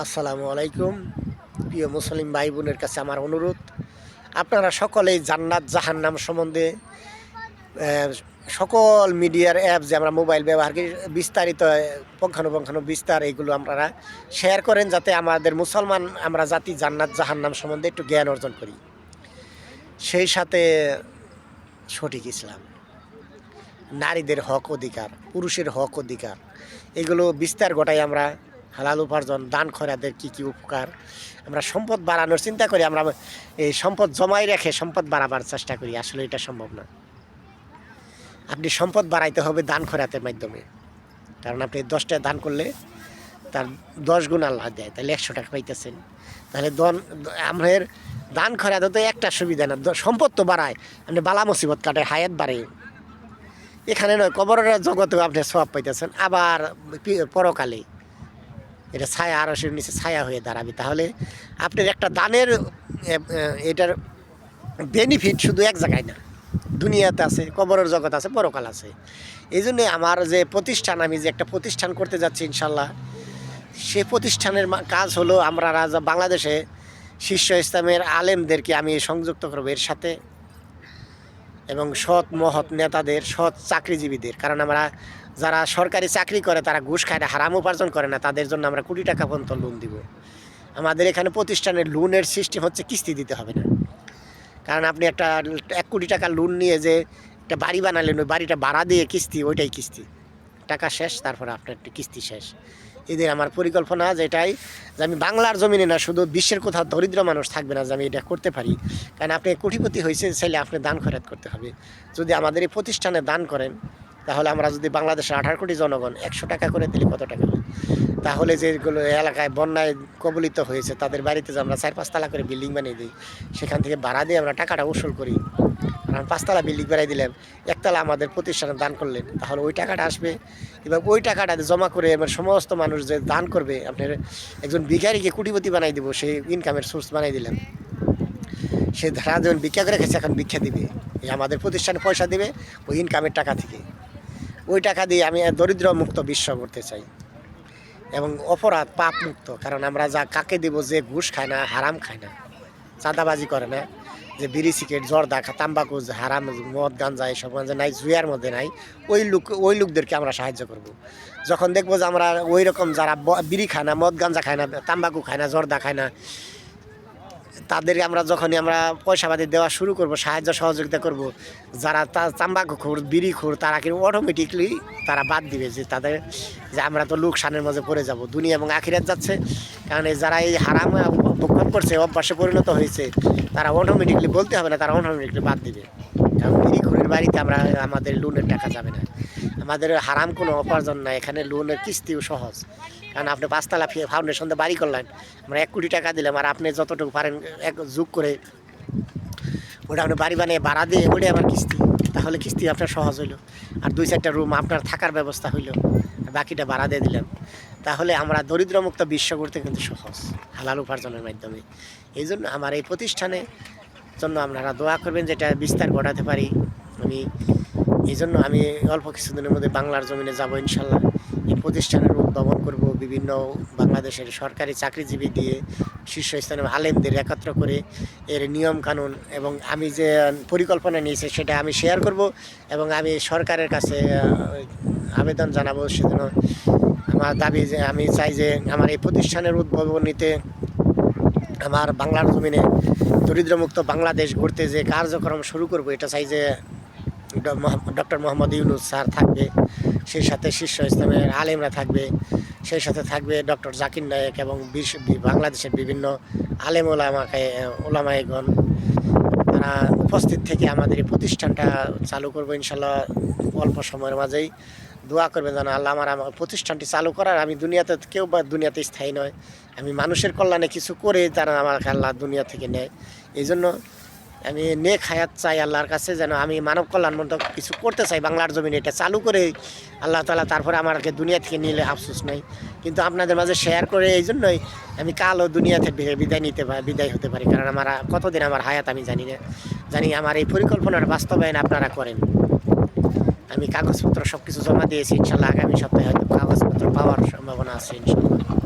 আসসালামু আলাইকুম। প্রিয় মুসলিম ভাই বোনের কাছে আমার অনুরোধ, আপনারা সকলেই জান্নাত জাহান্নাম সম্বন্ধে আহ, সকল মিডিয়ার অ্যাপ যে আমরা মোবাইল ব্যবহার করি বিস্তারিত পুঙ্খানুপুঙ্খানু বিস্তার এইগুলো আপনারা শেয়ার করেন, যাতে আমাদের মুসলমান আমরা জাতি জান্নাত জাহান্নাম সম্বন্ধে একটু জ্ঞান অর্জন করি। সেই সাথে সঠিক ইসলাম, নারীদের হক অধিকার, পুরুষের হক অধিকার, এগুলো বিস্তার ঘটাই আমরা হালাল উপার্জন, দান খয়রাতের কী কী উপকার, আমরা সম্পদ বাড়ানোর চিন্তা করি। আমরা এই সম্পদ জমাই রেখে সম্পদ বাড়াবার চেষ্টা করি, আসলে এটা সম্ভব না। আপনি সম্পদ বাড়াইতে হবে দান খয়রাতের মাধ্যমে, কারণ আপনি 10 টাকা দান করলে তার 10 গুণ আল্লাহ দেয়, তাহলে 100 টাকা পাইতেছেন। তাহলে আমাদের দান খয়রাতে তো একটা সুবিধা না, সম্পদ তো বাড়ায়, আপনি বালা মুসিবত কাটে, হায়াত বাড়ে। এখানে নয়, কবরের জগতেও আপনি সওয়াব পাইতেছেন, আবার পরকালে এটা ছায়া, আরশের নিচে ছায়া হয়ে দাঁড়াবে। তাহলে আপনার একটা দানের এটার বেনিফিট শুধু এক জায়গায় না, দুনিয়াতে আছে, কবরের জগৎ আছে, পরকাল আছে। এই জন্যে আমার যে প্রতিষ্ঠান, আমি যে একটা প্রতিষ্ঠান করতে যাচ্ছি ইনশাল্লাহ, সে প্রতিষ্ঠানের কাজ হলো আমরা বাংলাদেশে শীর্ষ ইসলামের আলেমদেরকে আমি সংযুক্ত করবো এর সাথে, এবং সৎ মহৎ নেতাদের, সৎ চাকরিজীবীদের। কারণ আমরা যারা সরকারি চাকরি করে তারা ঘুষ খায় না, হারাম উপার্জন করে না, তাদের জন্য আমরা কোটি টাকা পর্যন্ত লোন দিব। আমাদের এখানে প্রতিষ্ঠানের লোনের সিস্টেম হচ্ছে কিস্তি দিতে হবে না। কারণ আপনি একটা 1 কোটি টাকা লোন নিয়ে যে একটা বাড়ি বানালেন, ওই বাড়িটা ভাড়া দিয়ে কিস্তি, ওইটাই কিস্তি, টাকা শেষ, তারপরে আপনার কিস্তি শেষ। এদের আমার পরিকল্পনা যেটাই, যে আমি বাংলার জমিনে না, শুধু বিশ্বের কোথাও দরিদ্র মানুষ থাকবে না, যে আমি এটা করতে পারি। কারণ আপনি কোটিপতি হয়েছে চাইলে আপনি দান খয়রাত করতে হবে। যদি আমাদের এই প্রতিষ্ঠানে দান করেন, তাহলে আমরা যদি বাংলাদেশের 18 কোটি জনগণ 100 টাকা করে দিলে কত টাকা হয়? তাহলে যেগুলো এলাকায় বন্যায় কবলিত হয়েছে তাদের বাড়িতে যে আমরা 4-5 তলা করে বিল্ডিং বানিয়ে দিই, সেখান থেকে ভাড়া দিয়ে আমরা টাকাটা উসুল করি। কারণ 5 তলা বিল্ডিং বানিয়ে দিলাম, 1 তলা আমাদের প্রতিষ্ঠানে দান করলেন, তাহলে ওই টাকাটা আসবে, এবং ওই টাকাটা জমা করে আমার সমস্ত মানুষ যে দান করবে, আপনার একজন ভিখারিকে কোটিপতি বানাই দিব, সেই ইনকামের সোর্স বানাই দিলাম। সে ধারা যেমন ভিক্ষা করে খেয়েছে, এখন ভিক্ষা দিবে, এই আমাদের প্রতিষ্ঠানে পয়সা দিবে ওই ইনকামের টাকা থেকে। ওই টাকা দিয়ে আমি দরিদ্র মুক্ত বিশ্ব করতে চাই, এবং অপরাধ পাপ মুক্ত। কারণ আমরা যা কাকে দেব, যে ঘুষ খায় না, হারাম খায় না, চাঁদাবাজি করে না, যে বিড়ি সিগারেট জর্দা তাম্বাকু হারাম মদ গাঞ্জা এসব নাই, জুয়ার মধ্যে নাই, ওই লোকদেরকে আমরা সাহায্য করব। যখন দেখবো যে আমরা ওই রকম যারা বিড়ি খায় না, মদ গাঞ্জা খায় না, তাম্বাকু খায় না, জর্দা খায় না, তাদেরকে আমরা যখনই আমরা পয়সাপাতি দেওয়া শুরু করব, সাহায্য সহযোগিতা করব, যারা তাম্বাকুখোর বিড়িখোর, তারা কিন্তু অটোমেটিকলি তারা বাদ দিবে, যে তাদের যে আমরা তো লোকসানের মাঝে পড়ে যাব, দুনিয়া এবং আখিরাত যাচ্ছে। কারণ যারা এই হারাম ভক্ষণ করছে, অভ্যাসে পরিণত হয়েছে, তারা অটোমেটিকলি বলতে হবে না, তারা অটোমেটিকলি বাদ দিবে। কারণ বিড়িখোরের বাড়িতে আমাদের লোনের টাকা যাবে না, আমাদের হারাম কোনো উপার্জন নাই, এখানে লোনের কিস্তিও সহজ। কারণ আপনি 5 তলা ফাউন্ডেশন দিয়ে বাড়ি করলেন, আমরা 1 কোটি টাকা দিলাম, আর আপনি যতটুকু পারেন এক যোগ করে ওটা আপনি বাড়ি বানিয়ে ভাড়া দিয়ে ওটাই আমার কিস্তি, তাহলে কিস্তি আপনার সহজ হইলো। আর 2-4টা রুম আপনার থাকার ব্যবস্থা হইলো, বাকিটা ভাড়া দিয়ে দিলাম। তাহলে আমরা দরিদ্রমুক্ত বিশ্ব করতে কিন্তু সহজ, হালাল উপার্জনের মাধ্যমে। এই জন্য আমার এই প্রতিষ্ঠানে জন্য আপনারা দোয়া করবেন, যেটা বিস্তার ঘটাতে পারি আমি। এই জন্য আমি অল্প কিছুদিনের মধ্যে বাংলার জমিনে যাব ইনশাল্লাহ। এই প্রতিষ্ঠানের উদ্ভাবন করব, বিভিন্ন বাংলাদেশের সরকারি চাকরিজীবী দিয়ে শীর্ষস্থানীয় আলেমদের একত্র করে এর নিয়ম কানুন, এবং আমি যে পরিকল্পনা নিয়েছি সেটা আমি শেয়ার করব, এবং আমি সরকারের কাছে আবেদন জানাবো। সেজন্য আমার দাবি যে আমি চাই যে আমার এই প্রতিষ্ঠানের উদ্ভাবনীতে আমার বাংলার জমিনে দরিদ্রমুক্ত বাংলাদেশ গড়তে যে কার্যক্রম শুরু করব, এটা চাই যে ডক্টর মোহাম্মদ ইউনূস স্যার থাকবে, সেই সাথে শীর্ষ ইসলামের আলেমরা থাকবে, সেই সাথে থাকবে ডক্টর জাকির নায়েক, এবং বাংলাদেশের বিভিন্ন আলেম ওলামায়গণ, তারা উপস্থিত থেকে আমাদের এই প্রতিষ্ঠানটা চালু করবো ইনশাল্লাহ অল্প সময়ের মাঝেই। দোয়া করবেন যেন আল্লাহ আমার প্রতিষ্ঠানটি চালু করার, আমি দুনিয়াতে কেউ বা দুনিয়াতে স্থায়ী নয়, আমি মানুষের কল্যাণে কিছু করে তারা আমাকে আল্লাহ দুনিয়া থেকে নেয়। এই জন্য আমি নেক হায়াত চাই আল্লাহর কাছে, যেন আমি মানব কল্যাণ মতো কিছু করতে চাই বাংলার জমিনে, এটা চালু করে আল্লাহ তাআলা তারপরে আমাকে দুনিয়া থেকে নিলে আফসোস নেই। কিন্তু আপনাদের মাঝে শেয়ার করে এই জন্যই আমি কালও দুনিয়া থেকে বিদায় হতে পারি, কারণ আমার কতদিন আমার হায়াত আমি জানি না। জানি আমার এই পরিকল্পনার বাস্তবায়ন আপনারা করেন। আমি কাগজপত্র সব কিছু জমা দিয়েছি, ইনশাল্লাহ আগামী সপ্তাহে হয়তো কাগজপত্র পাওয়ার সম্ভাবনা আছে ইনশাল্লাহ।